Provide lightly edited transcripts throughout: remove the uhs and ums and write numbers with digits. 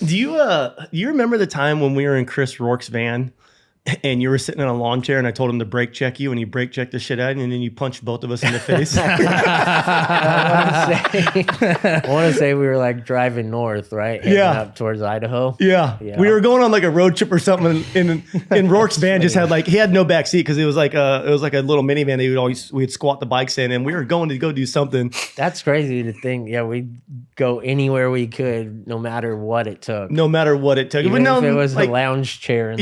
Do you remember the time when we were in Chris Rourke's van and you were sitting in a lawn chair and I told him to brake check you and he brake checked the shit out and then you punched both of us in the face? I want to say we were like driving north, right? Heading up towards Idaho. Yeah. We were going on like a road trip or something in Rourke's van just had like, he had no back seat because it was like a little minivan that we'd squat the bikes in and we were going to go do something. That's crazy to think. Yeah, we'd go anywhere we could, no matter what it took. Even if it was like, a lounge chair.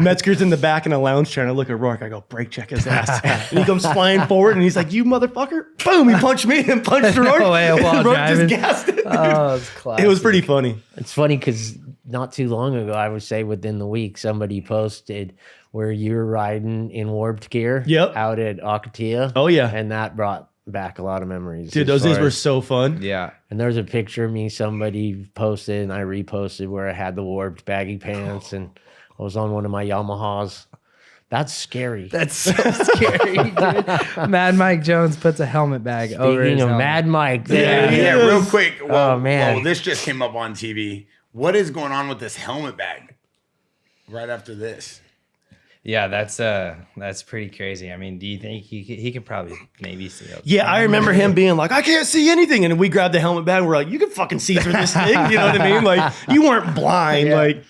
Metzger's in the back in a lounge chair and I look at Rourke, I go, brake check his ass. And he comes flying forward and he's like, you motherfucker. Boom, he punched me and punched Rourke. And Rourke just gassed it. Oh, it's classic. It was pretty funny. It's funny because not too long ago, I would say within the week, somebody posted where you were riding in warped gear out at Akatia. Oh, yeah. And that brought back a lot of memories. Dude, those days were so fun. Yeah. And there's a picture of me somebody posted and I reposted where I had the warped baggy pants and I was on one of my Yamahas. That's scary. That's so scary, dude. Mad Mike Jones puts a helmet bag over his helmet. Mad Mike. Yeah, real quick. Oh, man. Well, this just came up on TV. What is going on with this helmet bag right after this? Yeah, that's pretty crazy. I mean, do you think he could probably maybe see it? Yeah, I remember him being like, I can't see anything. And we grabbed the helmet bag and we're like, you can fucking see through this thing. You know what I mean? Like, you weren't blind. Like,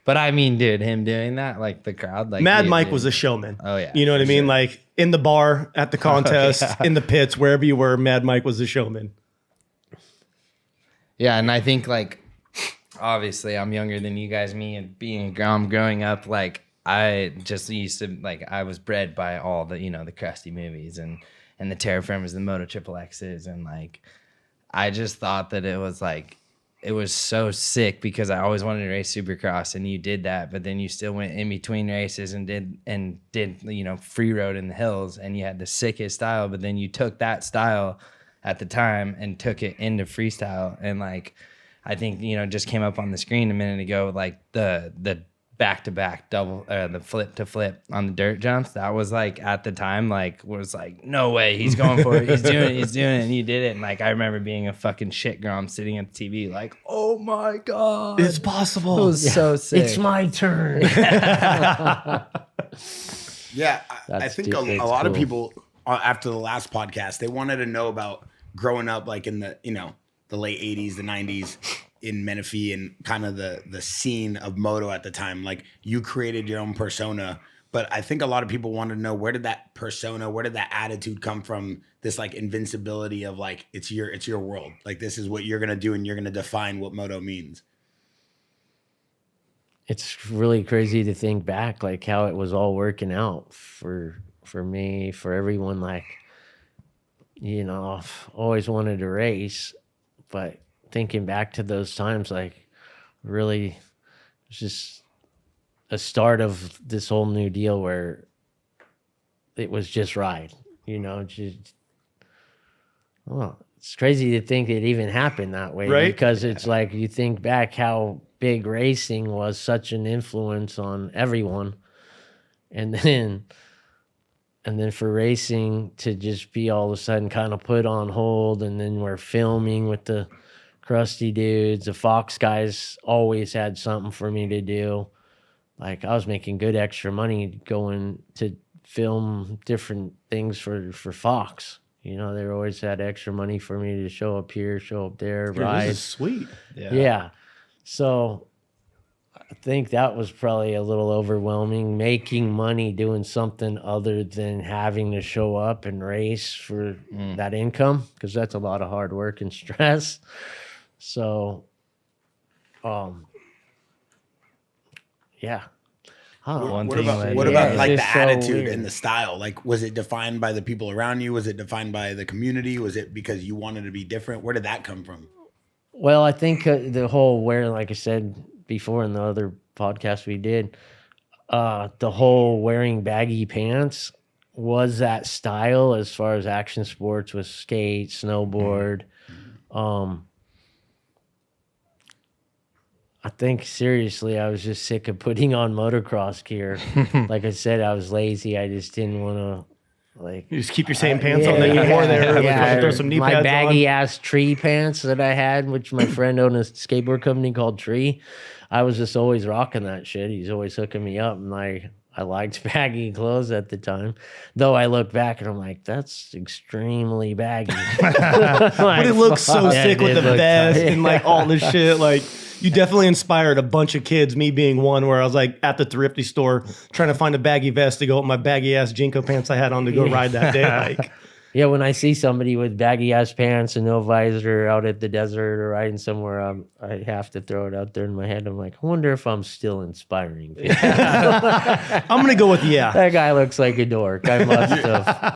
but I mean, dude, him doing that, like the crowd, like Mad Mike was a showman. Oh yeah, you know what I mean? Sure. Like in the bar, at the contest, in the pits, wherever you were, Mad Mike was a showman. Yeah, and I think like obviously I'm younger than you guys. Me and being growing up, like I just used to like I was bred by all the the crusty movies and the Terra Firmas, the Moto Triple X's, and like I just thought that it was like. It was so sick because I always wanted to race Supercross and you did that, but then you still went in between races and did free road in the hills and you had the sickest style, but then you took that style at the time and took it into freestyle. And like, I think, just came up on the screen a minute ago, like the back-to-back double, the flip-to-flip on the dirt jumps, that was like, at the time, like, was like, no way, he's going for it, he's doing it, and you did it. And like, I remember being a fucking shit grom sitting at the TV, like, oh my God. It's possible. It was so sick. It's my turn. Yeah, I think a lot of people, after the last podcast, they wanted to know about growing up, like in the, the late 80s, the 90s, in Menifee and kind of the scene of moto at the time. Like you created your own persona, but I think a lot of people wanted to know where did that attitude come from? This like invincibility of like it's your world. Like this is what you're gonna do and you're gonna define what moto means. It's really crazy to think back like how it was all working out for me, for everyone. Like, I've always wanted to race, but thinking back to those times, like really it's just a start of this whole new deal where it was just right, it's crazy to think it even happened that way, right? Because it's like you think back how big racing was such an influence on everyone, and then for racing to just be all of a sudden kind of put on hold, and then we're filming with the crusty dudes. The Fox guys always had something for me to do. Like I was making good extra money going to film different things for Fox. They always had extra money for me to show up here, show up there, ride. This is sweet. Yeah. So I think that was probably a little overwhelming, making money doing something other than having to show up and race for that income, because that's a lot of hard work and stress. So, yeah. What about like the attitude and the style? Like, was it defined by the people around you? Was it defined by the community? Was it because you wanted to be different? Where did that come from? Well, I think the whole like I said before in the other podcast we did, the whole wearing baggy pants was that style as far as action sports with skate, snowboard. I think seriously, I was just sick of putting on motocross gear. Like I said, I was lazy. I just didn't want to Like you just keep your same pants on that you wore there. Yeah, throw some knee my pads baggy on. ass Tree pants that I had, which my friend owned a skateboard company called Tree. I was just always rocking that shit. He's always hooking me up, and I liked baggy clothes at the time. Though I look back and I'm like, that's extremely baggy. But it looks so sick with the vest and like all this shit. Like you definitely inspired a bunch of kids, me being one, where I was like at the thrifty store trying to find a baggy vest to go with my baggy ass Jinko pants I had on to go ride that day. Like, yeah, when I see somebody with baggy ass pants and no visor out at the desert or riding somewhere, I have to throw it out there in my head. I'm like, I wonder if I'm still inspiring people. I'm gonna go with yeah. That guy looks like a dork. I must have.